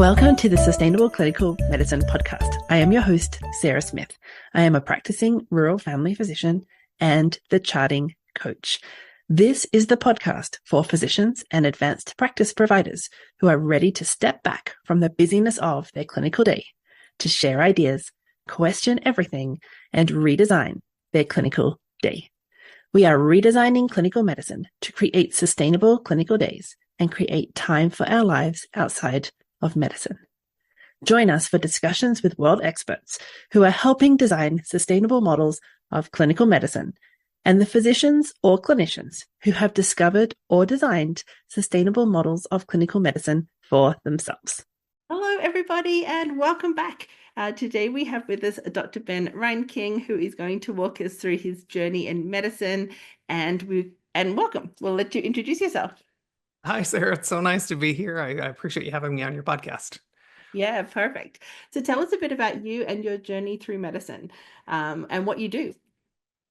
Welcome to the Sustainable Clinical Medicine Podcast. I am your host, Sarah Smith. I am a practicing rural family physician and the charting coach. This is the podcast for physicians and advanced practice providers who are ready to step back from the busyness of their clinical day to share ideas, question everything, and redesign their clinical day. We are redesigning clinical medicine to create sustainable clinical days and create time for our lives outside of medicine. Join us for discussions with world experts who are helping design sustainable models of clinical medicine and the physicians or clinicians who have discovered or designed sustainable models of clinical medicine for themselves. Hello, everybody, and welcome back. Today we have with us Dr. Ben Reinking, who is going to walk us through his journey in medicine. And welcome. We'll let you introduce yourself. Hi, Sarah. It's so nice to be here. I appreciate you having me on your podcast. Yeah, perfect. So tell us a bit about you and your journey through medicine, and what you do.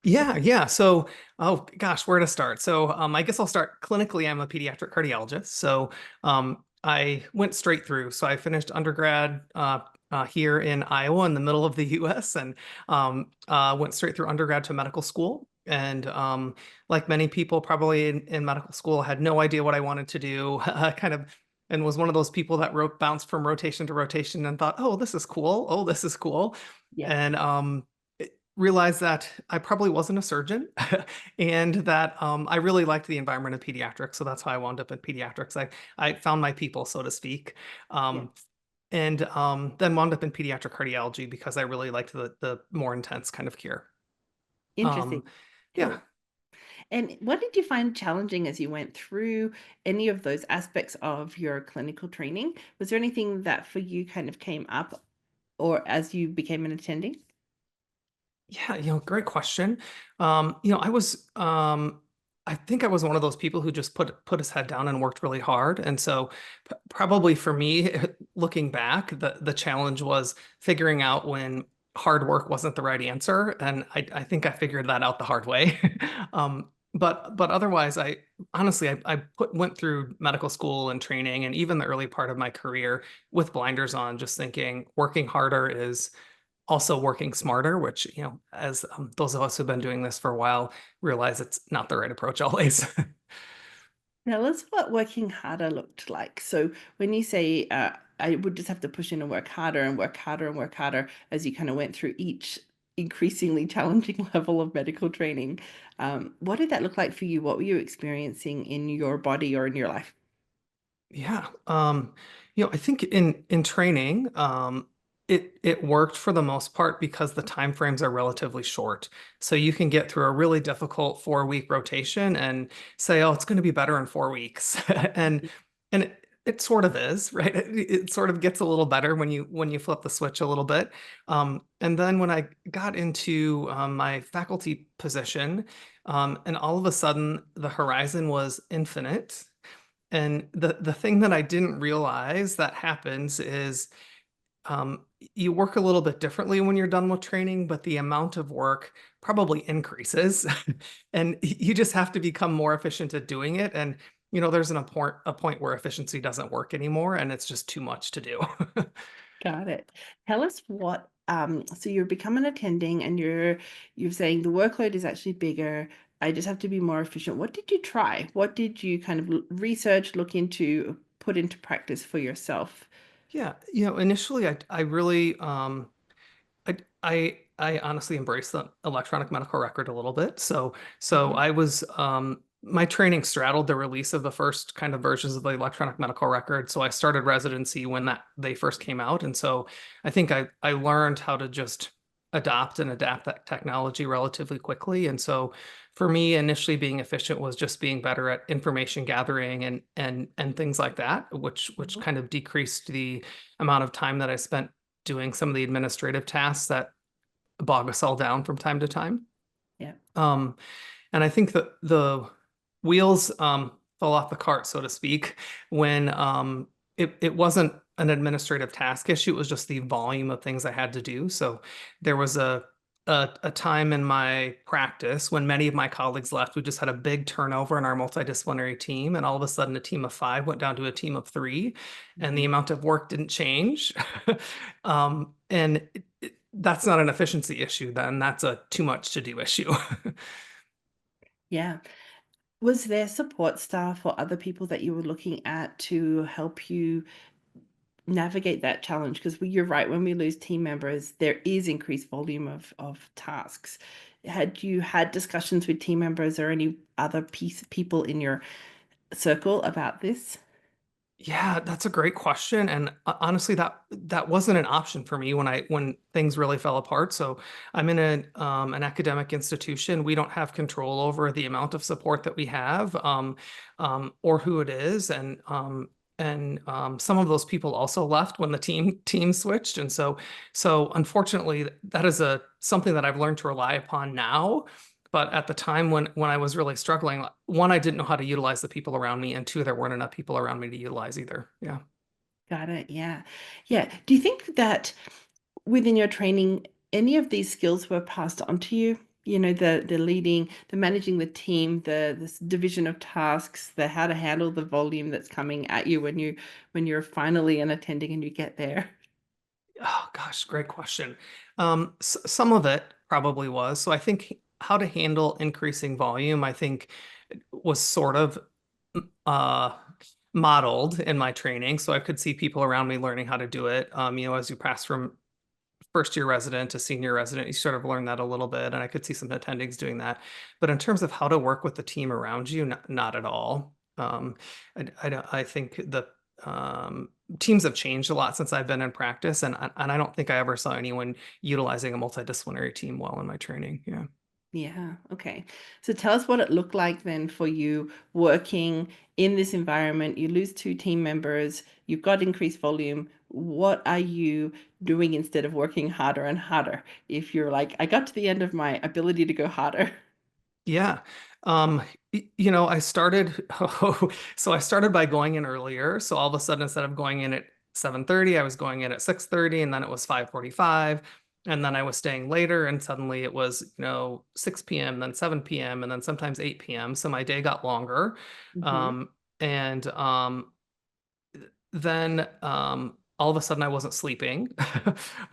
Yeah. So, oh gosh, where to start? So, I guess I'll start clinically. I'm a pediatric cardiologist. So, I went straight through. So I finished undergrad here in Iowa in the middle of the US and went straight through undergrad to medical school. And like many people probably in medical school, had no idea what I wanted to do, and was one of those people that bounced from rotation to rotation and thought, oh, this is cool. Oh, this is cool. Yeah. And realized that I probably wasn't a surgeon and that I really liked the environment of pediatrics. So that's how I wound up in pediatrics. I found my people, so to speak. And then wound up in pediatric cardiology because I really liked the more intense kind of care. Interesting. Yeah. Cool. And what did you find challenging as you went through any of those aspects of your clinical training? Was there anything that for you kind of came up or as you became an attending? Yeah, great question. I think I was one of those people who just put his head down and worked really hard. And so probably for me, looking back, the challenge was figuring out when hard work wasn't the right answer. And I think I figured that out the hard way. But otherwise, I honestly went through medical school and training and even the early part of my career with blinders on, just thinking working harder is also working smarter, which, as those of us who've been doing this for a while realize it's not the right approach always. Tell us what working harder looked like. So when you say I would just have to push in and work harder and work harder and work harder as you kind of went through each increasingly challenging level of medical training, what did that look like for you? What were you experiencing in your body or in your life? Yeah. I think in training, it worked for the most part because the time frames are relatively short. So you can get through a really difficult 4-week rotation and say, oh, it's going to be better in 4 weeks. And it sort of is, right? It sort of gets a little better when you flip the switch a little bit. And then when I got into my faculty position, and all of a sudden the horizon was infinite. And the thing that I didn't realize that happens is you work a little bit differently when you're done with training, but the amount of work probably increases. And you just have to become more efficient at doing it. And, there's a point where efficiency doesn't work anymore and it's just too much to do. Got it. Tell us what, so you're becoming attending and you're saying the workload is actually bigger. I just have to be more efficient. What did you try? What did you kind of research, look into, put into practice for yourself? Yeah, initially I really I honestly embraced the electronic medical record a little bit. So I was my training straddled the release of the first kind of versions of the electronic medical record. So I started residency when they first came out. And so I think I learned how to just adopt and adapt that technology relatively quickly. And so for me, initially being efficient was just being better at information gathering and things like that, which kind of decreased the amount of time that I spent doing some of the administrative tasks that bog us all down from time to time. Yeah. And I think that the wheels fell off the cart, so to speak, when it wasn't an administrative task issue. It was just the volume of things I had to do. So there was a time in my practice when many of my colleagues left. We just had a big turnover in our multidisciplinary team, and all of a sudden, a team of five went down to a team of three, and the Mhm. amount of work didn't change. And that's not an efficiency issue, then that's a too much to do issue. Yeah. Was there support staff or other people that you were looking at to help you navigate that challenge? Because you're right, when we lose team members, there is increased volume of tasks. Had you had discussions with team members or any other people in your circle about this? Yeah, that's a great question. And honestly, that wasn't an option for me when things really fell apart. So I'm in an academic institution. We don't have control over the amount of support that we have, or who it is. And some of those people also left when the team switched. And so unfortunately, that is a something that I've learned to rely upon now. But at the time when I was really struggling, one, I didn't know how to utilize the people around me, and two, there weren't enough people around me to utilize either. Yeah. Got it. Yeah. Yeah. Do you think that within your training, any of these skills were passed on to you? You know, the leading, the managing the team, the this division of tasks, the how to handle the volume that's coming at you when you're finally an attending and you get there. Oh gosh, great question. Some of it probably was. So I think how to handle increasing volume, I think was sort of uh modeled in my training. So I could see people around me learning how to do it. As you pass from first year resident to senior resident, you sort of learn that a little bit. And I could see some attendings doing that. But in terms of how to work with the team around you, not at all. I think the teams have changed a lot since I've been in practice, and I don't think I ever saw anyone utilizing a multidisciplinary team well in my training. Yeah. Yeah, okay. So tell us what it looked like then for you working in this environment. You lose two team members, you've got increased volume. What are you doing instead of working harder and harder? If you're like, I got to the end of my ability to go harder. Yeah. I started, so I started by going in earlier. So all of a sudden, instead of going in at 7:30, I was going in at 6:30, and then it was 5:45. And then I was staying later, and suddenly it was, 6 p.m., then 7 p.m., and then sometimes 8 p.m. So my day got longer. Hmm. And then all of a sudden I wasn't sleeping.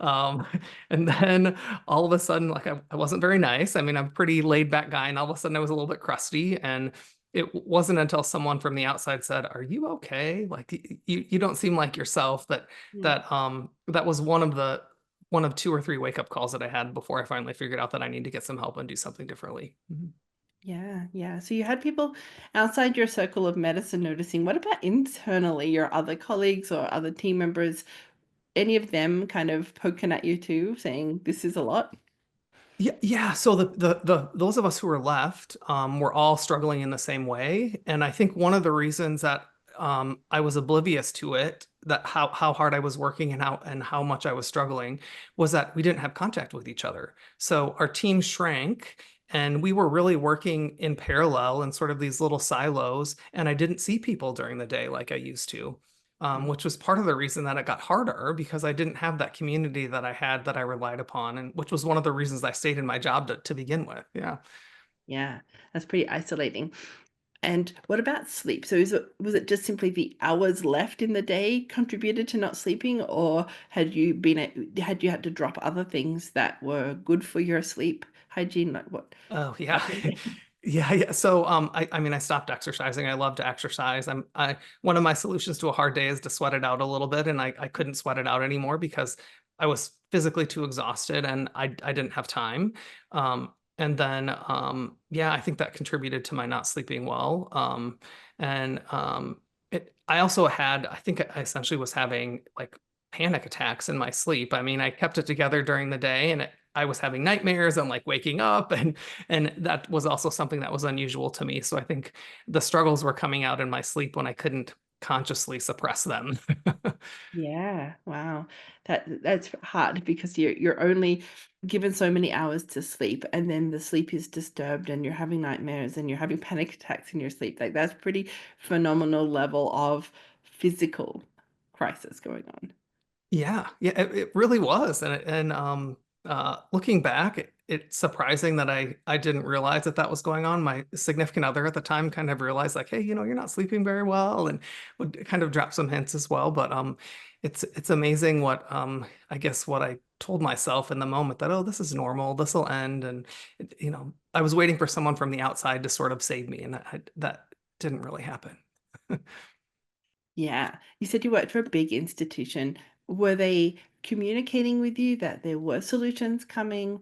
um, and then all of a sudden, like I wasn't very nice. I mean, I'm a pretty laid back guy, and all of a sudden I was a little bit crusty. And it wasn't until someone from the outside said, "Are you okay? Like you don't seem like yourself." That was one of two or three wake up calls that I had before I finally figured out that I need to get some help and do something differently. Mhm. Yeah, yeah. So you had people outside your circle of medicine noticing. What about internally, your other colleagues or other team members? Any of them kind of poking at you too, saying this is a lot? Yeah, yeah. So the those of us who were left were all struggling in the same way, and I think one of the reasons that I was oblivious to it, that how hard I was working and how much I was struggling, was that we didn't have contact with each other. So our team shrank, and we were really working in parallel in sort of these little silos, and I didn't see people during the day like I used to, which was part of the reason that it got harder because I didn't have that community that I had that I relied upon, and which was one of the reasons I stayed in my job to begin with. Yeah. Yeah, that's pretty isolating. And what about sleep? So was it just simply the hours left in the day contributed to not sleeping, or had you had to drop other things that were good for your sleep hygiene? Like what Oh yeah. happened? Yeah, yeah. So I mean I stopped exercising. I love to exercise. I one of my solutions to a hard day is to sweat it out a little bit, and I couldn't sweat it out anymore because I was physically too exhausted, and I didn't have time. And then yeah, I think that contributed to my not sleeping well. And I also had, I think I essentially was having like panic attacks in my sleep. I mean, I kept it together during the day, and I was having nightmares and like waking up, and that was also something that was unusual to me. So I think the struggles were coming out in my sleep when I couldn't consciously suppress them. Yeah, wow. That's hard because you're only given so many hours to sleep, and then the sleep is disturbed and you're having nightmares and you're having panic attacks in your sleep. Like that's pretty phenomenal level of physical crisis going on. Yeah, yeah, it really was. And looking back, it's surprising that I didn't realize that that was going on. My significant other at the time kind of realized like, hey, you're not sleeping very well, and would kind of drop some hints as well. But it's amazing what I guess what I told myself in the moment that, oh, this is normal, this will end. And I was waiting for someone from the outside to sort of save me, and that didn't really happen. Yeah. You said you worked for a big institution. Were they communicating with you that there were solutions coming?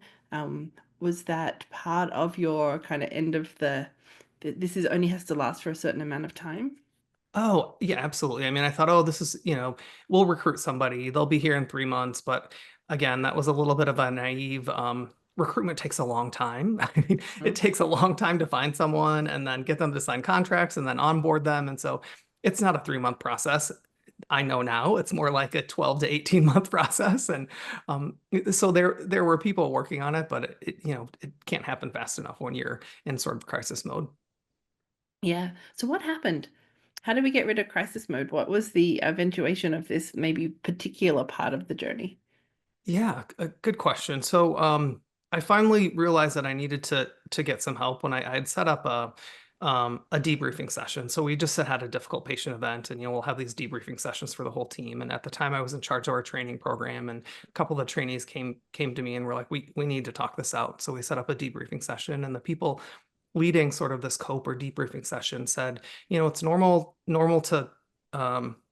Was that part of your kind of end of this is only has to last for a certain amount of time? Oh, yeah, absolutely. I mean, I thought, oh, this is, we'll recruit somebody. They'll be here in 3 months. But again, that was a little bit of a naive, recruitment takes a long time. I mean, it Mhm. takes a long time to find someone and then get them to sign contracts and then onboard them. And so it's not a 3 month process. I know now it's more like a 12 to 18 month process. And so there were people working on it, but it can't happen fast enough when you're in sort of crisis mode. Yeah. So what happened? How did we get rid of crisis mode? What was the eventuation of this maybe particular part of the journey? Yeah, a good question. So, I finally realized that I needed to get some help when I had set up a debriefing session. So we just had a difficult patient event, and we'll have these debriefing sessions for the whole team. And at the time, I was in charge of our training program, and a couple of the trainees came to me and were like, "We need to talk this out." So we set up a debriefing session, and the people leading sort of this cope or debriefing session said, it's normal to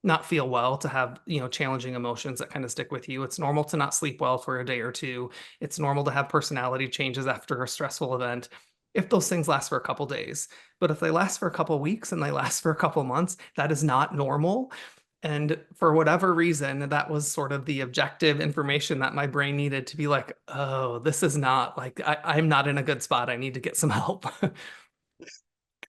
not feel well, to have, challenging emotions that kind of stick with you. It's normal to not sleep well for a day or two. It's normal to have personality changes after a stressful event if those things last for a couple days. But if they last for a couple weeks and they last for a couple months, that is not normal. And for whatever reason, that was sort of the objective information that my brain needed to be like, oh, this is not like I'm not in a good spot. I need to get some help.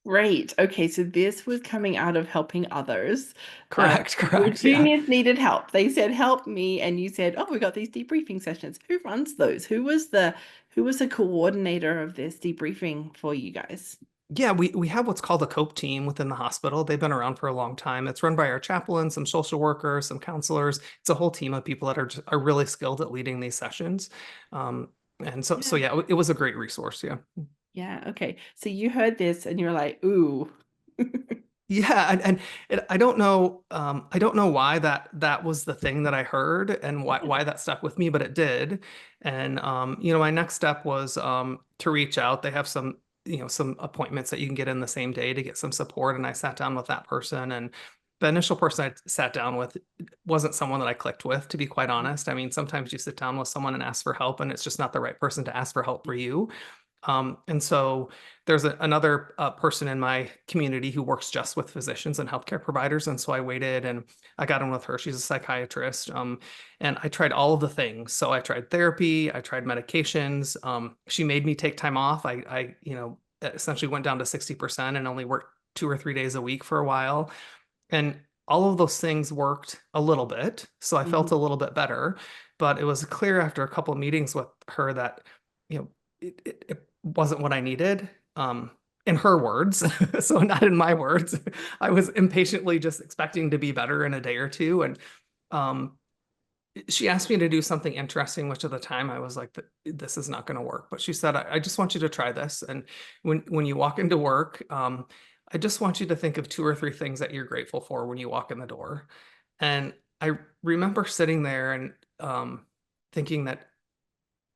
Great. Okay, so this was coming out of helping others. Correct, Your correct. Yeah. juniors needed help. They said, "Help me," and you said, "Oh, we got these debriefing sessions." Who runs those? Who was the coordinator of this debriefing for you guys? Yeah, we have what's called a COPE team within the hospital. They've been around for a long time. It's run by our chaplain, some social workers, some counselors. It's a whole team of people that are really skilled at leading these sessions. And so Yeah. yeah, it was a great resource. Yeah. Yeah. Okay. So you heard this and you're like, "Ooh." Yeah, and I don't know why that was the thing that I heard and why that stuck with me, but it did. And my next step was to reach out. They have some appointments that you can get in the same day to get some support, and I sat down with that person. And the initial person I sat down with wasn't someone that I clicked with, to be quite honest. I mean, sometimes you sit down with someone and ask for help, and it's just not the right person to ask for help for you. And so there's another person in my community who works just with physicians and healthcare providers. And so I waited and I got in with her. She's a psychiatrist. And I tried all of the things. So I tried therapy, I tried medications. She made me take time off. I essentially went down to 60% and only worked 2 or 3 days a week for a while. And all of those things worked a little bit. So I felt Mhm. a little bit better. But it was clear after a couple of meetings with her that, it wasn't what I needed. In her words, so not in my words. I was impatiently just expecting to be better in a day or two. And um, she asked me to do something interesting, which at the time I was like, this is not going to work. But she said, I just want you to try this. And when you walk into work, I just want you to think of 2 or 3 things that you're grateful for when you walk in the door. And I remember sitting there and thinking that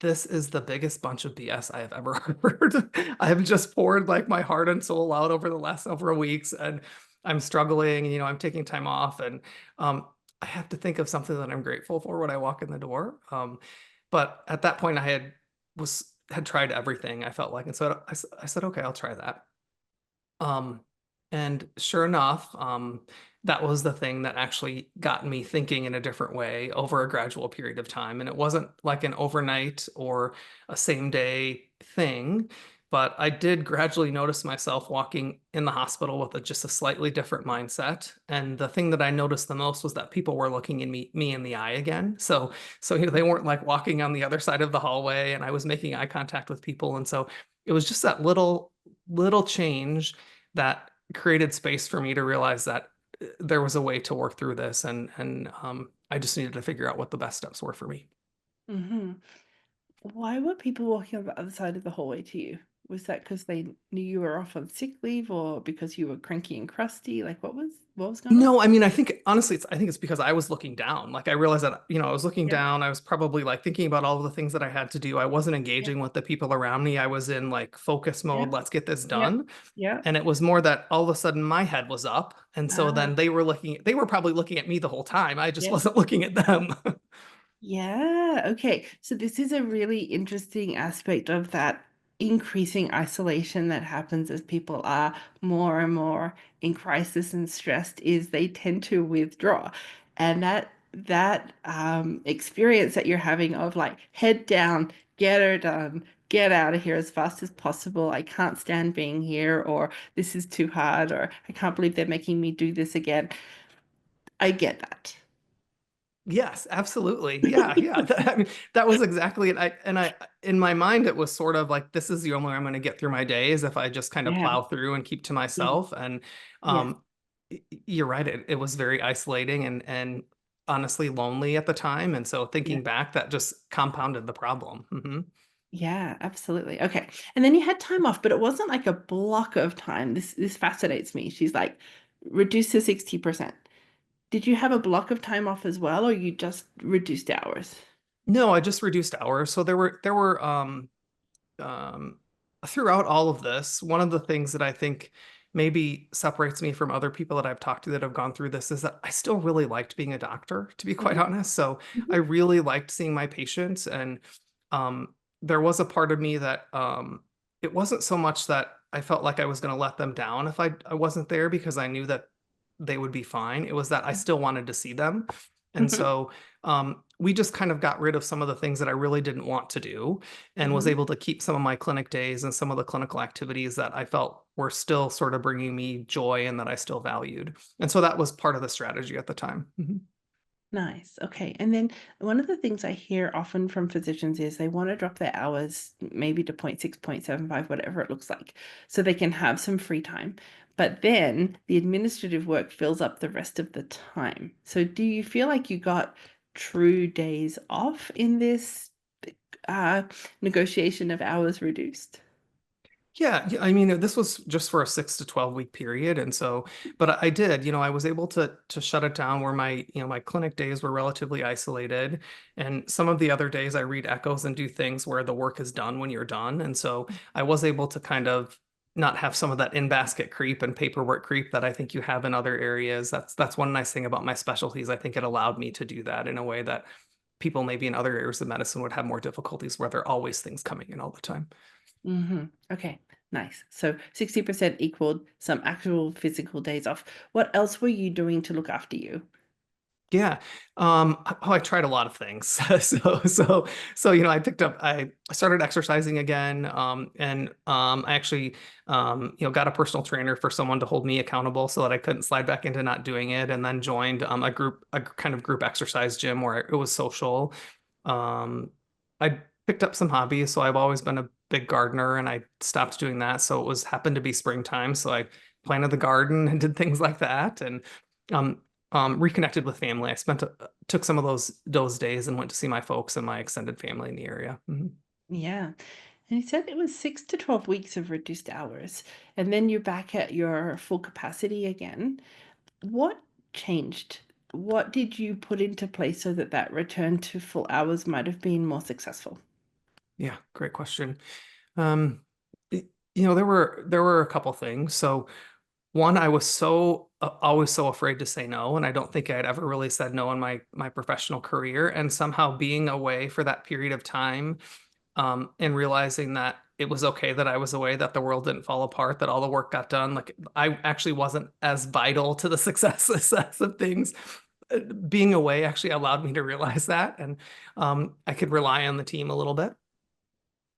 this is the biggest bunch of BS I have ever heard. I have just poured like my heart and soul out over the last several weeks, and I'm struggling. I'm taking time off, and I have to think of something that I'm grateful for when I walk in the door. But at that point, had tried everything I felt like, and so I said, okay, I'll try that. Um, and sure enough, that was the thing that actually got me thinking in a different way over a gradual period of time. And it wasn't like an overnight or a same day thing, but I did gradually notice myself walking in the hospital with just a slightly different mindset. And the thing that I noticed the most was that people were looking in me in the eye again. So they weren't like walking on the other side of the hallway, and I was making eye contact with people. And so it was just that little change that created space for me to realize that there was a way to work through this, and I just needed to figure out what the best steps were for me. Mhm. Why were people walking on the other side of the hallway to you? Was that because they knew you were off on sick leave or because you were cranky and crusty? Like what was going on? No, I mean, I think honestly, I think it's because I was looking down. Like I realized that, I was looking Yeah. down. I was probably like thinking about all of the things that I had to do. I wasn't Yeah. engaging with the people around me. I was in like focus Yeah. mode. Let's get this Yeah. done. Yeah. And it was more that all of a sudden my head was up. And so then Ah, they were probably looking at me the whole time. I just yeah. wasn't looking at them. Yeah. Okay. So this is a really interesting aspect of that increasing isolation that happens as people are more and more in crisis and stressed is they tend to withdraw. And that experience that you're having of like head down, get her done, get out of here as fast as possible. I can't stand being here, or this is too hard, or I can't believe they're making me do this again. I get that. Yes, absolutely. Yeah, yeah. I mean, that was exactly it. In my mind, it was sort of like this is the only way I'm going to get through my days if I just kind of Yeah. plow through and keep to Yeah. myself. And Yes. um, you're right. It was very isolating and honestly lonely at the time. And so Yeah. thinking back, that just compounded the problem. Yeah, absolutely. Okay. And then you had time off, but it wasn't like a block of time. This fascinates me. She's like, reduce to 60%. Did you have a block of time off as well, or you just reduced hours? No, I just reduced hours. So there were um, throughout all of this, one of the things that I think maybe separates me from other people that I've talked to that have gone through this is that I still really liked being a doctor, to be quite Mhm. honest. So I Mhm. really liked seeing my patients. And there was a part of me that it wasn't so much that I felt like I was going to let them down if I wasn't there because I knew that they would be fine. It was that I still wanted to see them. And Mhm. so we just kind of got rid of some of the things that I really didn't want to do and was Mhm. able to keep some of my clinic days and some of the clinical activities that I felt were still sort of bringing me joy and that I still valued. And so that was part of the strategy at the time. Nice. Okay. And then one of the things I hear often from physicians is they want to drop their hours maybe to 0.6, 0.75, whatever it looks like, so they can have some free time. But then the administrative work fills up the rest of the time. So do you feel like you got true days off in this uh, negotiation of hours reduced? Yeah, I mean, this was just for a 6 to 12 week period, and so, but I did, I was able to shut it down where my clinic days were relatively isolated, and some of the other days I read echoes and do things where the work is done when you're done, and so I was able to kind of not have some of that in-basket creep and paperwork creep that I think you have in other areas. That's one nice thing about my specialties. I think it allowed me to do that in a way that people maybe in other areas of medicine would have more difficulties where there are always things coming in all the time. Okay, nice. So 60% equaled some actual physical days off. What else were you doing to look after you? Yeah. I tried a lot of things. So, I started exercising again. I actually, got a personal trainer for someone to hold me accountable so that I couldn't slide back into not doing it. And then joined, a kind of group exercise gym where it was social. Um, I picked up some hobbies. So I've always been a big gardener and I stopped doing that. So it was happened to be springtime. So I planted the garden and did things like that. And, um, reconnected with family. Took some of those days and went to see my folks and my extended family in the area. Yeah. And you said it was 6 to 12 weeks of reduced hours, and then you're back at your full capacity again. What changed? What did you put into place so that that return to full hours might have been more successful? Yeah, great question. Um, there were a couple things. So one, I was always so afraid to say no, and I don't think I'd ever really said no in my professional career. And somehow being away for that period of time, and realizing that it was okay that I was away, that the world didn't fall apart, that all the work got done. Like I actually wasn't as vital to the success of things. Being away actually allowed me to realize that, and I could rely on the team a little bit.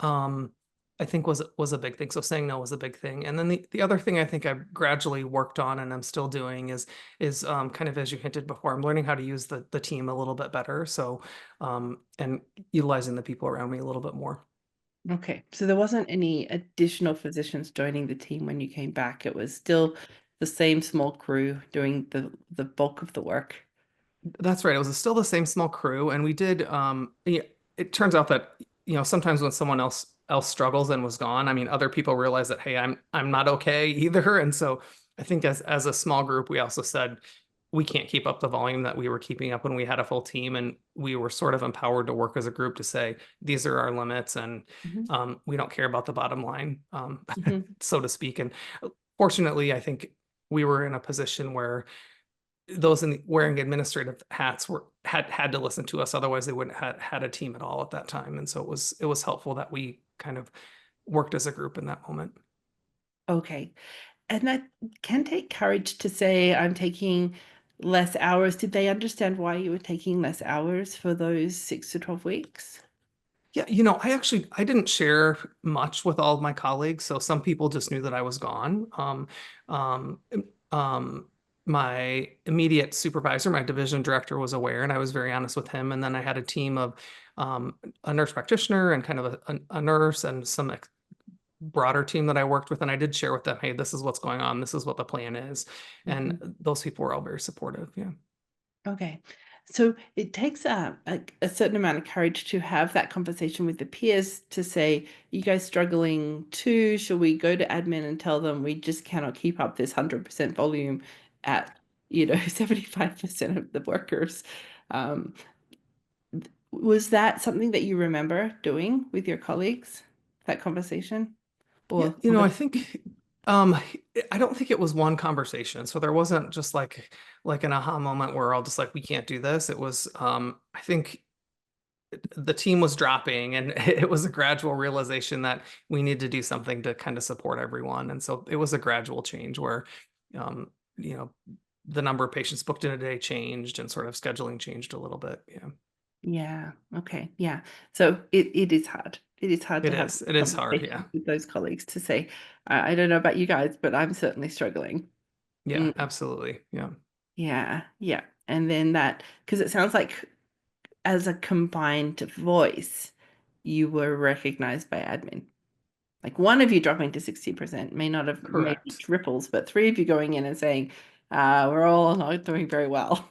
Um, I think was a big thing. So saying no was a big thing. And then the other thing I think I've gradually worked on and I'm still doing is kind of as you hinted before, I'm learning how to use the team a little bit better. So and utilizing the people around me a little bit more. Okay, so there wasn't any additional physicians joining the team when you came back. It was still the same small crew doing the bulk of the work. That's right. It was still the same small crew, and we did. Yeah, it turns out that sometimes when someone else struggles and was gone, I mean, other people realize that, hey, I'm not okay either. And so I think as a small group, we also said we can't keep up the volume that we were keeping up when we had a full team, and we were sort of empowered to work as a group to say these are our limits, and Mhm. we don't care about the bottom line, Mhm. so to speak. And fortunately, I think we were in a position where those wearing administrative hats had to listen to us, otherwise they wouldn't have had a team at all at that time. And so it was helpful that we kind of worked as a group in that moment. Okay. And that can take courage to say, I'm taking less hours. Did they understand why you were taking less hours for those 6 to 12 weeks? Yeah, I didn't share much with all of my colleagues, so some people just knew that I was gone. Um, um, my immediate supervisor, my division director, was aware, and I was very honest with him. And then I had a team of a nurse practitioner and kind of a nurse and some broader team that I worked with, and I did share with them, hey, this is what's going on, this is what the plan is, Mhm. and those people were all very supportive. Yeah. Okay. So it takes a certain amount of courage to have that conversation with the peers to say, you guys struggling too? Shall we go to admin and tell them we just cannot keep up this 100% volume at, 75% of the workers? Um, was that something that you remember doing with your colleagues, that conversation Yeah, or I conversation? think I don't think it was one conversation. So there wasn't just like an aha moment where all just like we can't do this. It was I think the team was dropping, and it was a gradual realization that we need to do something to kind of support everyone. And so it was a gradual change where um you know the number of patients booked in a day changed, and sort of scheduling changed a little bit. Yeah. Yeah. Okay. Yeah. So it is hard. It is hard to It have is. It is hard. conversations Yeah. with those colleagues to say, I don't know about you guys, but I'm certainly struggling. Yeah, Mm, absolutely. Yeah. yeah. Yeah. And then that, because it sounds like as a combined voice, you were recognized by admin. Like one of you dropping to 60% may not have made Correct. ripples, but three of you going in and saying, we're all not doing very well.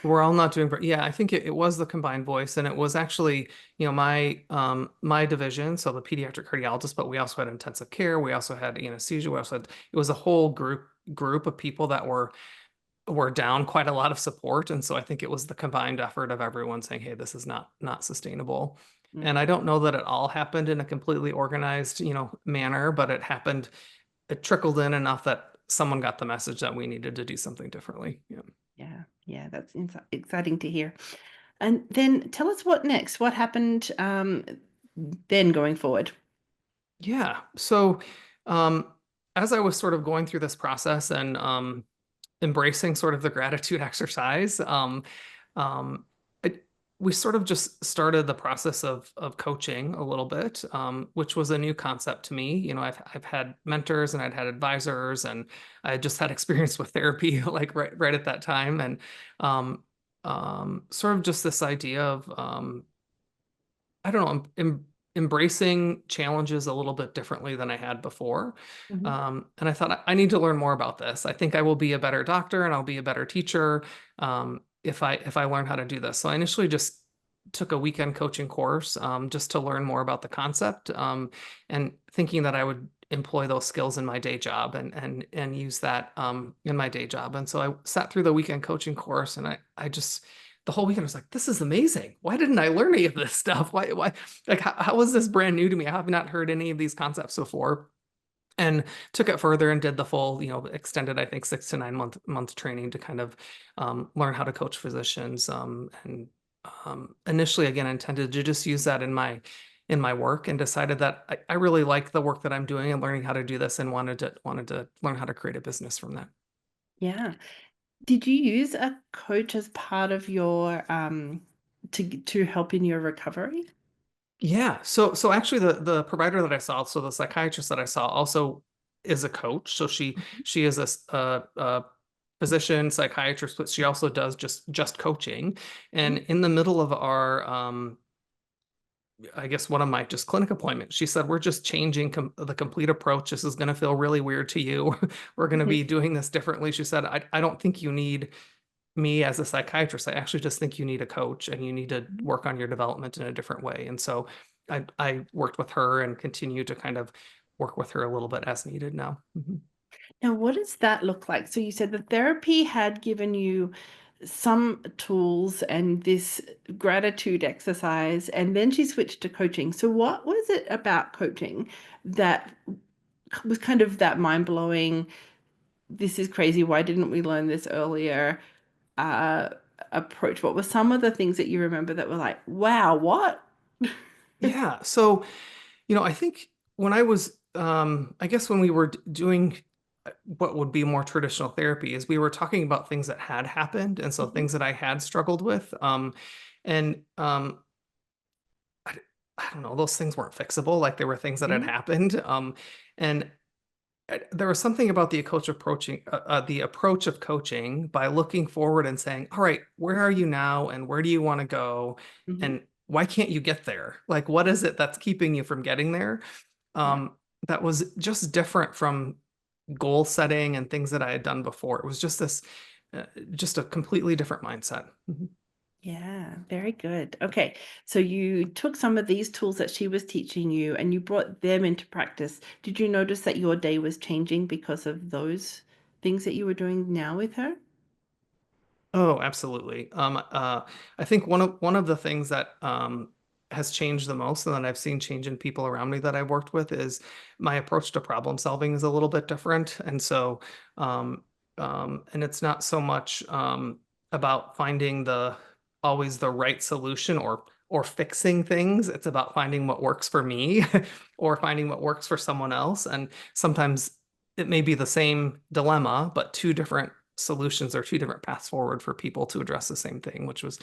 We're all not doing, yeah, I think it was the combined voice, and it was actually, my division, so the pediatric cardiologist, but we also had intensive care, we also had anesthesia, we also had, it was a whole group of people that were down quite a lot of support. And so I think it was the combined effort of everyone saying, hey, this is not sustainable. And I Mm, don't know that it all happened in a completely organized, manner, but it trickled in enough that someone got the message that we needed to do something differently. Yeah. yeah. Yeah. That's exciting to hear. And then tell us what next. What happened then going forward? Yeah. So, um, as I was sort of going through this process and embracing sort of the gratitude exercise, um, it, we sort of just started the process of coaching a little bit, which was a new concept to me. I've had mentors and I'd had advisors, and I just had experience with therapy like right at that time, and um, sort of just this idea of I don't know, embracing challenges a little bit differently than I had before. Mhm. And I thought I need to learn more about this. I think I will be a better doctor and I'll be a better teacher if I learn how to do this. So I initially just took a weekend coaching course just to learn more about the concept, and thinking that I would employ those skills in my day job and use that in my day job. And so I sat through the weekend coaching course, and I just the whole weekend I was like, this is amazing. Why didn't I learn any of this stuff? Why, like, how is this brand new to me? I have not heard any of these concepts before. And took it further and did the full, extended, I think, 6 to 9 month training to kind of learn how to coach physicians. And initially, again, intended to just use that in my work, and decided that I really like the work that I'm doing and learning how to do this, and wanted to learn how to create a business from that. Yeah. Did you use a coach as part of your to help in your recovery? Yeah. So actually the provider that I saw, so the psychiatrist that I saw also is a coach. So she is a physician, psychiatrist, but she also does just coaching. And Mhm. in the middle of our I guess one of my just clinic appointments, she said, we're just changing the complete approach. This is going to feel really weird to you. We're going to be doing this differently. She said, I don't think you need me as a psychiatrist. I actually just think you need a coach, and you need to work on your development in a different way. And so I worked with her and continue to kind of work with her a little bit as needed now. Mhm. Now, what does that look like? So you said the therapy had given you some tools and this gratitude exercise, and then she switched to coaching. So what was it about coaching that was kind of that mind-blowing, this is crazy, why didn't we learn this earlier, uh, approach? What were some of the things that you remember that were like, wow, what? Yeah. So, I think when I was, I guess when we were doing what would be more traditional therapy is we were talking about things that had happened. And so Mhm, things that I had struggled with. And I, I don't know, those things weren't fixable. Like there were things that had mhm, happened. And there was something about the approach of coaching by looking forward and saying, all right, where are you now? And where do you want to go? mhm. And why can't you get there? Like, what is it that's keeping you from getting there? Yeah. That was just different from goal setting and things that I had done before. It was just just a completely different mindset. Mhm. Yeah, very good. Okay, so you took some of these tools that she was teaching you and you brought them into practice. Did you notice that your day was changing because of those things that you were doing now with her? Oh, absolutely. I think one of the things that has changed the most, and that I've seen change in people around me that I've worked with, is my approach to problem solving is a little bit different. And so, um, and it's not so much about finding the always the right solution or fixing things. It's about finding what works for me or finding what works for someone else. And sometimes it may be the same dilemma, but two different solutions or two different paths forward for people to address the same thing, which was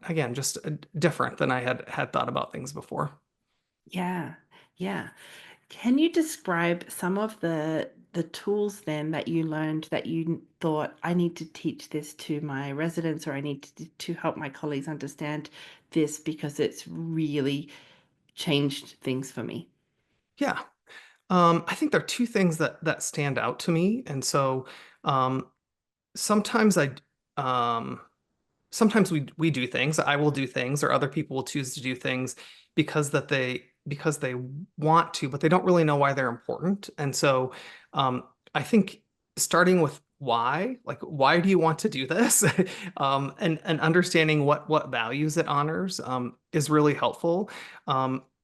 again just different than I had thought about things before. Yeah, yeah. Can you describe some of the tools then that you learned that you thought, I need to teach this to my residents, or I need to help my colleagues understand this because it's really changed things for me? Yeah. I think there are two things that stand out to me. And so um, sometimes um, sometimes we do things. I will do things, or other people will choose to do things because they want to, but they don't really know why they're important. And so I think starting with why, like why do you want to do this, and understanding what values it honors is really helpful.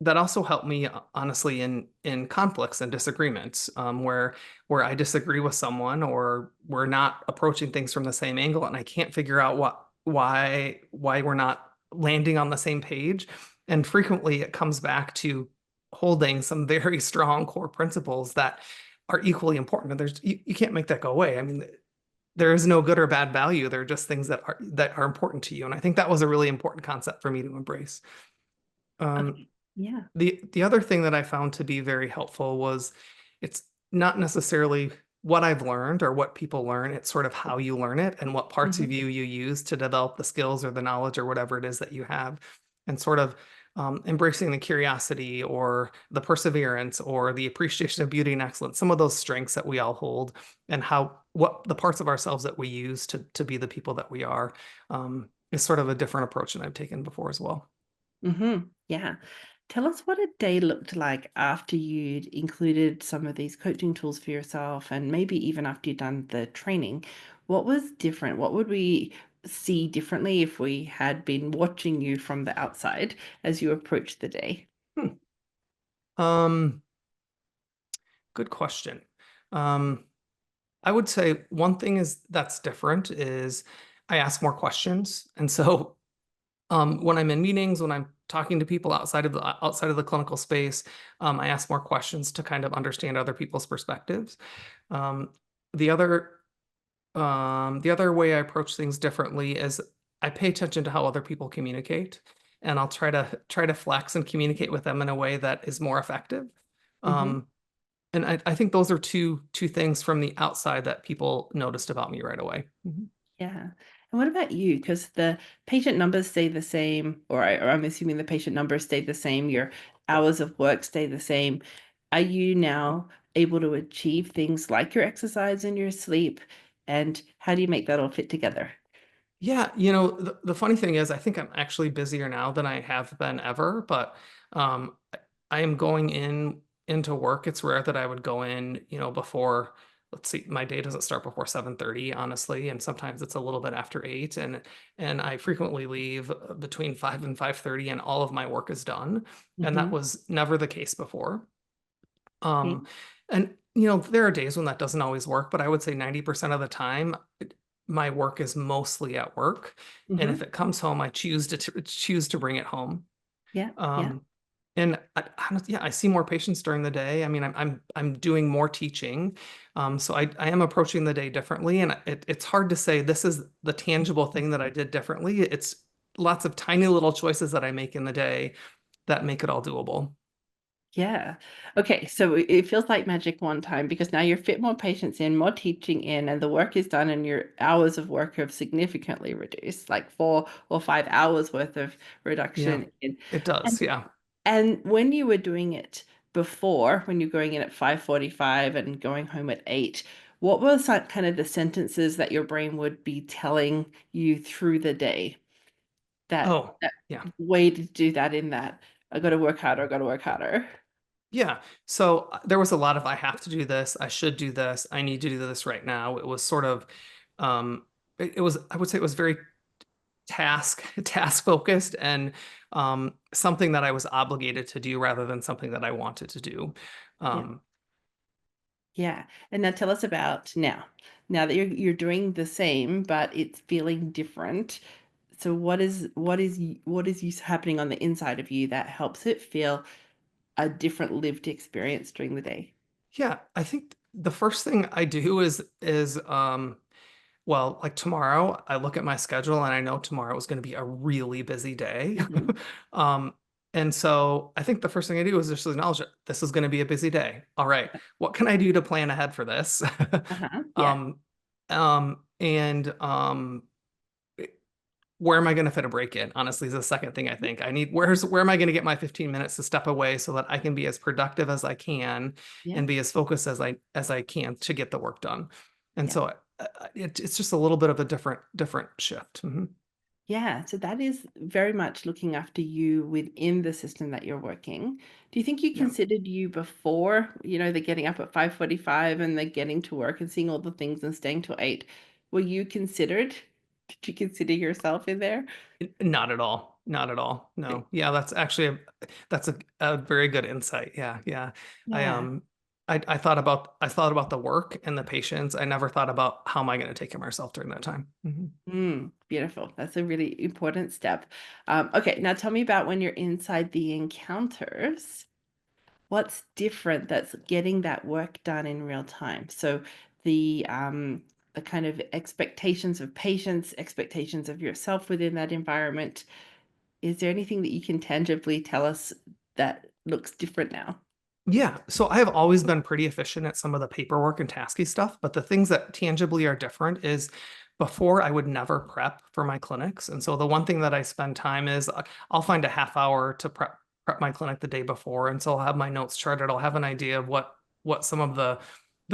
That also helped me honestly in conflicts and disagreements where I disagree with someone or we're not approaching things from the same angle and I can't figure out why we're not landing on the same page. And frequently it comes back to holding some very strong core principles that are equally important. And you can't make that go away. I mean, there is no good or bad value. They're just things that are important to you. And I think that was a really important concept for me to embrace. Um, Okay. Yeah. the other thing that I found to be very helpful was it's not necessarily what I've learned or what people learn, it's sort of how you learn it and what parts of Mhm. you use to develop the skills or the knowledge or whatever it is that you have. And sort of embracing the curiosity or the perseverance or the appreciation of beauty and excellence, some of those strengths that we all hold, and how what the parts of ourselves that we use to be the people that we are, is sort of a different approach than I've taken before as well. Yeah. Tell us what a day looked like after you'd included some of these coaching tools for yourself, and maybe even after you'd done the training. What was different? What would we see differently if we had been watching you from the outside as you approached the day? Hmm. Um, Good question. Um, I would say one thing is that's different is I ask more questions. And so when I'm in meetings, when I'm talking to people outside of the clinical space, I ask more questions to kind of understand other people's perspectives. Um, the other the other way I approach things differently is I pay attention to how other people communicate, and I'll try to flex and communicate with them in a way that is more effective. Hmm. Um, and I think those are two things from the outside that people noticed about me right away. Mhm. Yeah. And what about you? Because the patient numbers stay the same, or I'm assuming the patient numbers stay the same, your hours of work stay the same. Are you now able to achieve things like your exercise and your sleep? And how do you make that all fit together? Yeah, the funny thing is, I think I'm actually busier now than I have been ever, but I am going into work. It's rare that I would go in, before, let's see, my day doesn't start before 7:30, honestly, and sometimes it's a little bit after 8, and I frequently leave between 5 and 5:30 and all of my work is done. And that Mm-hmm. was never the case before. Okay. Um, and there are days when that doesn't always work, but I would say 90% of the time, my work is mostly at work. And if Mm-hmm. it comes home, I choose to bring it home. Yeah. Yeah. Um, and yeah, I see more patients during the day. I mean, I'm doing more teaching, so I am approaching the day differently. And it's hard to say this is the tangible thing that I did differently. It's lots of tiny little choices that I make in the day that make it all doable. Yeah. Okay. So it feels like magic one time because now you're fit more patients in, more teaching in, and the work is done, and your hours of work have significantly reduced, like 4 or 5 hours worth of Yeah, reduction in. it does. And Yeah. and when you were doing it before, when you're going in at 5:45 and going home at 8, what were some kind of the sentences that your brain would be telling you through the day Oh, that yeah. way to do that in that I got to work harder, I got to work harder. Yeah. So there was a lot of I have to do this, I should do this, I need to do this right now. It was sort of it was, I would say it was very task focused, and something that I was obligated to do rather than something that I wanted to do. Yeah. Um, Yeah. And now tell us about now. Now that you're doing the same, but it's feeling different. So what is happening on the inside of you that helps it feel a different lived experience during the day? yeah, I think the first thing I do is well, like tomorrow, I look at my schedule and I know tomorrow is going to be a really busy day. Mhm. Um, and so I think the first thing I do is just acknowledge it. This is going to be a busy day. All right, what can I do to plan ahead for this? Uh-huh. Yeah. Um, and where am I going to fit a break in? Honestly, is the second thing I think. Where am I going to get my 15 minutes to step away so that I can be as productive as I can Yeah. and be as focused as I can to get the work done. And Yeah. so it's just a little bit of a different shift. Mhm. Yeah. So that is very much looking after you within the system that you're working. Do you think you Yeah. considered you before, the getting up at 5:45 and the getting to work and seeing all the things and staying till 8? Were you considered? Did you consider yourself in there? Not at all. Not at all. No. Yeah, that's actually that's a very good insight. Yeah, yeah. I Yeah. I thought about the work and the patients. I never thought about how am I going to take care of myself during that time. Mhm. Beautiful. That's a really important step. Okay, now tell me about when you're inside the encounters. What's different that's getting that work done in real time? So the kind of expectations of patients, expectations of yourself within that environment. Is there anything that you can tangibly tell us that looks different now? Yeah, so I have always been pretty efficient at some of the paperwork and tasky stuff, but the things that tangibly are different is before I would never prep for my clinics. And so the one thing that I spend time is I'll find a half hour to prep my clinic the day before. And so I'll have my notes charted. I'll have an idea of what some of the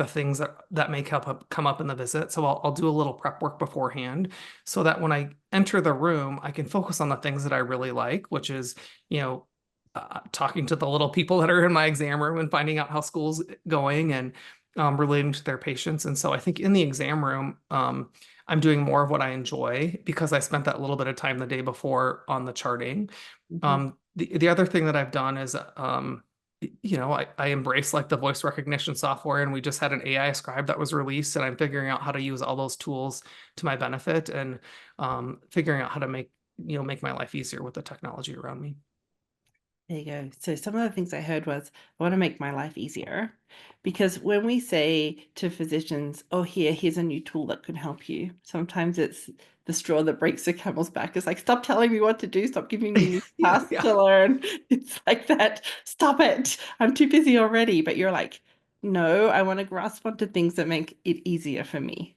things that may come up in the visit. So I'll do a little prep work beforehand so that when I enter the room, I can focus on the things that I really like, which is, you know, talking to the little people that are in my exam room and finding out how school's going, and relating to their patients. And so I think in the exam room, I'm doing more of what I enjoy because I spent that little bit of time the day before on the charting. Mhm. The other thing that I've done is, I embrace like the voice recognition software, and we just had an AI scribe that was released, and I'm figuring out how to use all those tools to my benefit, and figuring out how to make my life easier with the technology around me. There you go. So some of the things I heard was, I want to make my life easier. Because when we say to physicians, oh, here's a new tool that could help you, sometimes it's the straw that breaks the camel's back. It's like, stop telling me what to do, stop giving me new Yeah, tasks yeah, to learn. It's like that. Stop it. I'm too busy already. But you're like, no, I want to grasp onto things that make it easier for me.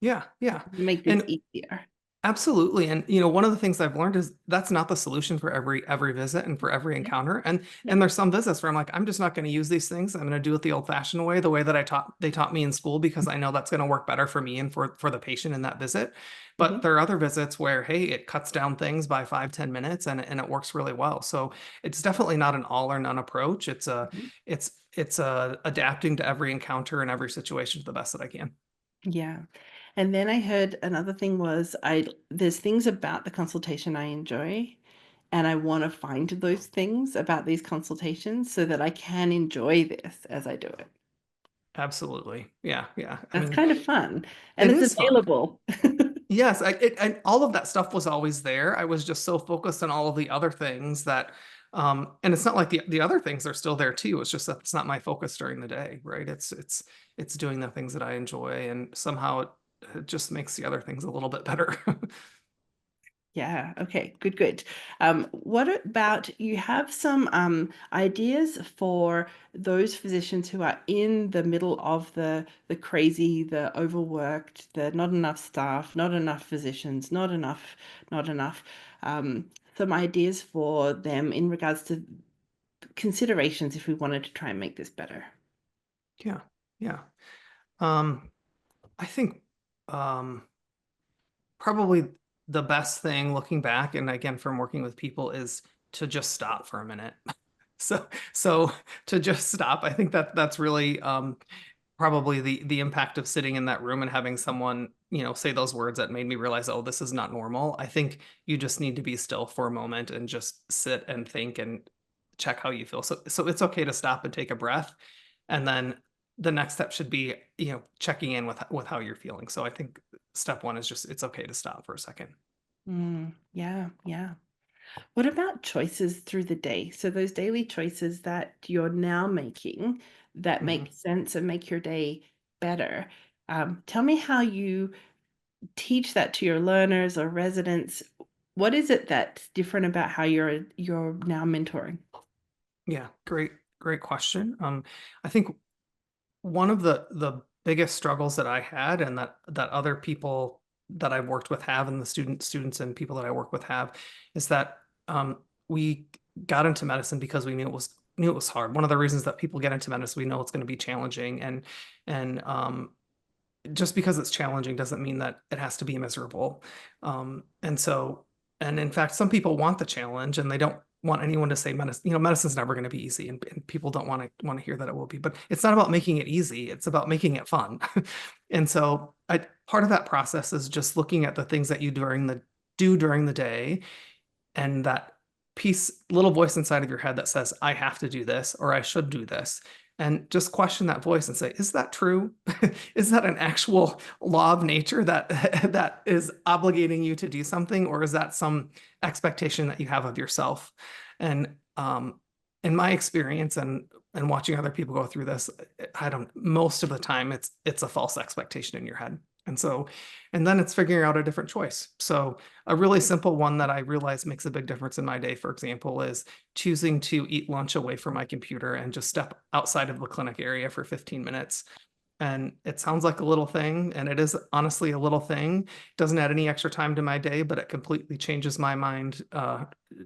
yeah, yeah. Make this And easier. Absolutely. And one of the things I've learned is that's not the solution for every visit and for every Yeah. encounter. And Yeah. and there's some visits where I'm like, I'm just not going to use these things. I'm going to do it the old-fashioned way, the way that they taught me in school, because I know that's going to work better for me and for the patient in that visit. But Mhm. there are other visits where, hey, it cuts down things by 5, 10 minutes and it works really well. So it's definitely not an all or none approach. Mhm. It's adapting to every encounter and every situation to the best that I can. Yeah. And then I heard another thing was there's things about the consultation I enjoy, and I want to find those things about these consultations so that I can enjoy this as I do it. Absolutely. Yeah, yeah. I That's mean, kind of fun, and it it's is fun. available. Yes, and all of that stuff was always there. I was just so focused on all of the other things that, and it's not like the other things are still there too. It's just that it's not my focus during the day, right? It's doing the things that I enjoy, and somehow it just makes the other things a little bit better. Yeah, okay, good, good. What about you have some ideas for those physicians who are in the middle of the crazy, the overworked, the not enough staff, not enough physicians, not enough. Some ideas for them in regards to considerations if we wanted to try and make this better. Yeah, yeah. Um, I think um, probably the best thing looking back, and again from working with people, is to just stop for a minute. So to just stop, I think that's really probably the impact of sitting in that room and having someone, say those words that made me realize, oh, this is not normal. I think you just need to be still for a moment and just sit and think and check how you feel. So it's okay to stop and take a breath, and then the next step should be, checking in with how you're feeling. So I think step one is just it's okay to stop for a second. Yeah, yeah. What about choices through the day? So those daily choices that you're now making that Mhm. make sense and make your day better. Tell me how you teach that to your learners or residents. What is it that's different about how you're now mentoring? Yeah, great question. I think one of the biggest struggles that I had, and that other people that I've worked with have, and the students and people that I work with have, is that we got into medicine because we knew it was hard. One of the reasons that people get into medicine, we know it's going to be challenging, and just because it's challenging doesn't mean that it has to be miserable. And in fact, some people want the challenge and they don't want anyone to say medicine's never going to be easy, and people don't want to hear that it will be. But it's not about making it easy; it's about making it fun. And so, part of that process is just looking at the things that you do during the day, and that little voice inside of your head that says, I have to do this or I should do this. And just question that voice and say, is that true? Is that an actual law of nature that that is obligating you to do something, or is that some expectation that you have of yourself? And in my experience and watching other people go through this, most of the time it's a false expectation in your head. And then it's figuring out a different choice. So a really simple one that I realize makes a big difference in my day, for example, is choosing to eat lunch away from my computer and just step outside of the clinic area for 15 minutes. And it sounds like a little thing, and it is honestly a little thing. It doesn't add any extra time to my day, but it completely changes my mind,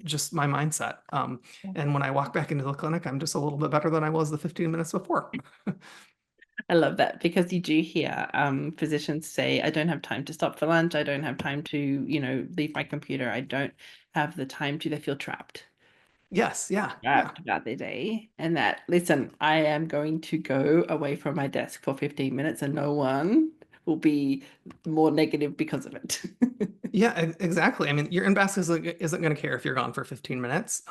just my mindset. And when I walk back into the clinic, I'm just a little bit better than I was the 15 minutes before. I love that because you do hear physicians say, I don't have time to stop for lunch. I don't have time to, leave my computer. I don't have the time to, they feel trapped. Yes, yeah, yeah. Trapped about their day. And that, listen, I am going to go away from my desk for 15 minutes and no one will be more negative because of it. Yeah, exactly. I mean, your inbox isn't going to care if you're gone for 15 minutes.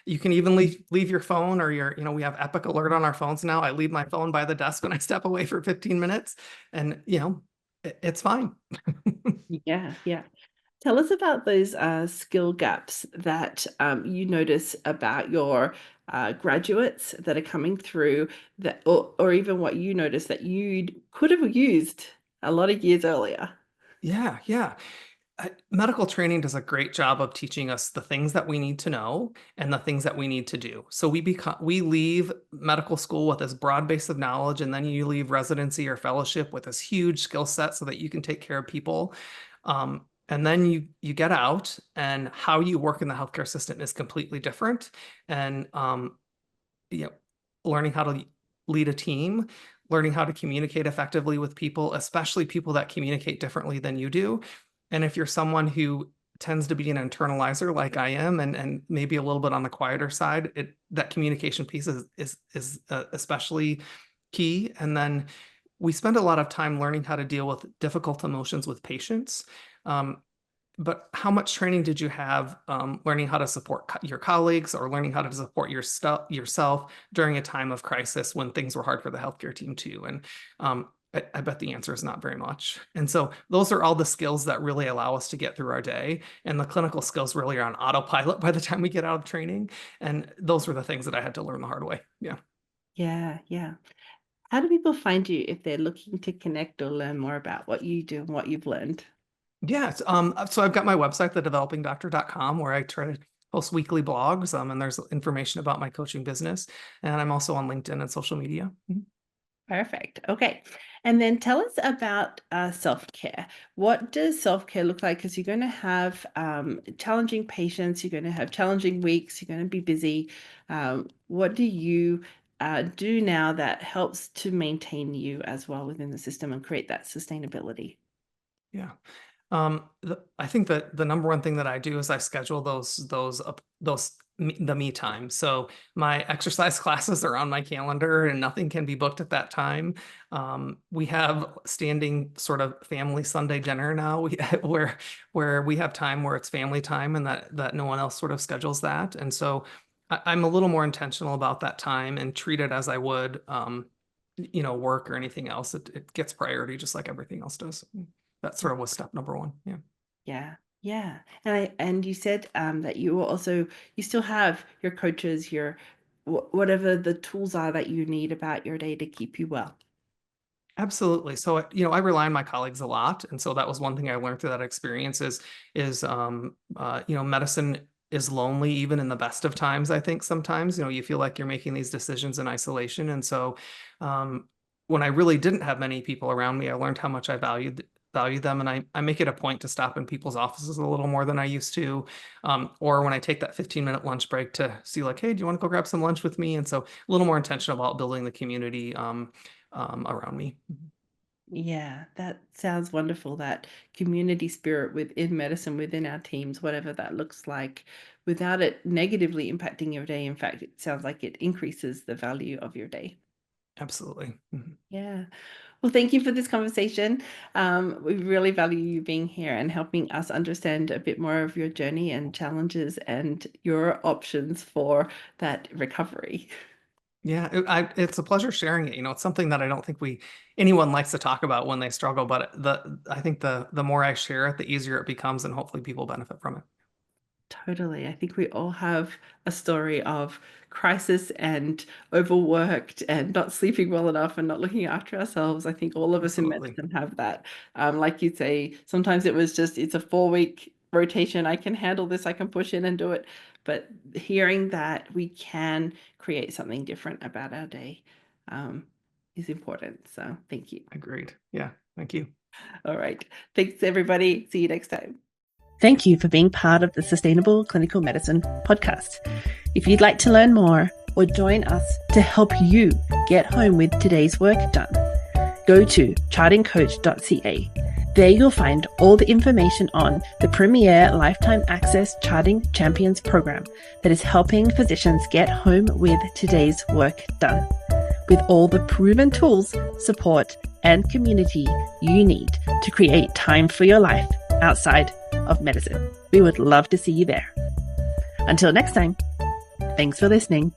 You can even leave your phone or we have Epic Alert on our phones now. I leave my phone by the desk when I step away for 15 minutes, and it's fine. Yeah, yeah. Tell us about those skill gaps that you notice about your graduates that are coming through that, or even what you notice that you could have used a lot of years earlier. Yeah, yeah. Medical training does a great job of teaching us the things that we need to know and the things that we need to do. So we leave medical school with this broad base of knowledge, and then you leave residency or fellowship with this huge skill set so that you can take care of people. And then you get out, and how you work in the healthcare system is completely different. And you know, learning how to lead a team, learning how to communicate effectively with people, especially people that communicate differently than you do. And if you're someone who tends to be an internalizer like I am, and maybe a little bit on the quieter side, that communication piece is especially key. And then we spend a lot of time learning how to deal with difficult emotions with patients. But how much training did you have learning how to support your colleagues, or learning how to support yourself during a time of crisis when things were hard for the healthcare team too? And I bet the answer is not very much. And so those are all the skills that really allow us to get through our day. And the clinical skills really are on autopilot by the time we get out of training. And those were the things that I had to learn the hard way. Yeah. Yeah, yeah. How do people find you if they're looking to connect or learn more about what you do and what you've learned? Yeah. So I've got my website, thedevelopingdoctor.com, where I try to post weekly blogs, and there's information about my coaching business. And I'm also on LinkedIn and social media. Perfect. Okay. And then tell us about self-care. What does self-care look like? Because you're going to have challenging patients, you're going to have challenging weeks, you're going to be busy. What do you do now that helps to maintain you as well within the system and create that sustainability? Yeah. I think that the number one thing that I do is I schedule the me time. So my exercise classes are on my calendar, and nothing can be booked at that time. We have standing sort of family Sunday dinner now, where we have time where it's family time, and that no one else sort of schedules that. And so I'm a little more intentional about that time and treat it as I would, work or anything else. It gets priority just like everything else does. That sort of was step number one. Yeah. Yeah. Yeah. And you said that you still have your coaches, your whatever the tools are that you need about your day to keep you well. Absolutely. So, I rely on my colleagues a lot. And so that was one thing I learned through that experience is medicine is lonely even in the best of times. I think sometimes, you feel like you're making these decisions in isolation. And so when I really didn't have many people around me, I learned how much I value them. And I make it a point to stop in people's offices a little more than I used to. Or when I take that 15-minute lunch break to see like, hey, do you want to go grab some lunch with me? And so a little more intentional about building the community around me. Yeah, that sounds wonderful. That community spirit within medicine, within our teams, whatever that looks like, without it negatively impacting your day. In fact, it sounds like it increases the value of your day. Absolutely. Mm-hmm. Yeah. Well, thank you for this conversation. We really value you being here and helping us understand a bit more of your journey and challenges and your options for that recovery. Yeah, it's a pleasure sharing it. It's something that I don't think anyone likes to talk about when they struggle, but I think the more I share it, the easier it becomes, and hopefully people benefit from it. Totally. I think we all have a story of crisis and overworked and not sleeping well enough and not looking after ourselves. I think all of us in Absolutely. medicine have that. Like you say, sometimes it's a 4-week rotation. I can handle this. I can push in and do it. But hearing that we can create something different about our day is important. So thank you. Agreed. Yeah. Thank you. All right. Thanks, everybody. See you next time. Thank you for being part of the Sustainable Clinical Medicine podcast. If you'd like to learn more or join us to help you get home with today's work done, go to chartingcoach.ca. There you'll find all the information on the premier Lifetime Access Charting Champions program that is helping physicians get home with today's work done, with all the proven tools, support, and community you need to create time for your life outside of medicine. We would love to see you there. Until next time, thanks for listening.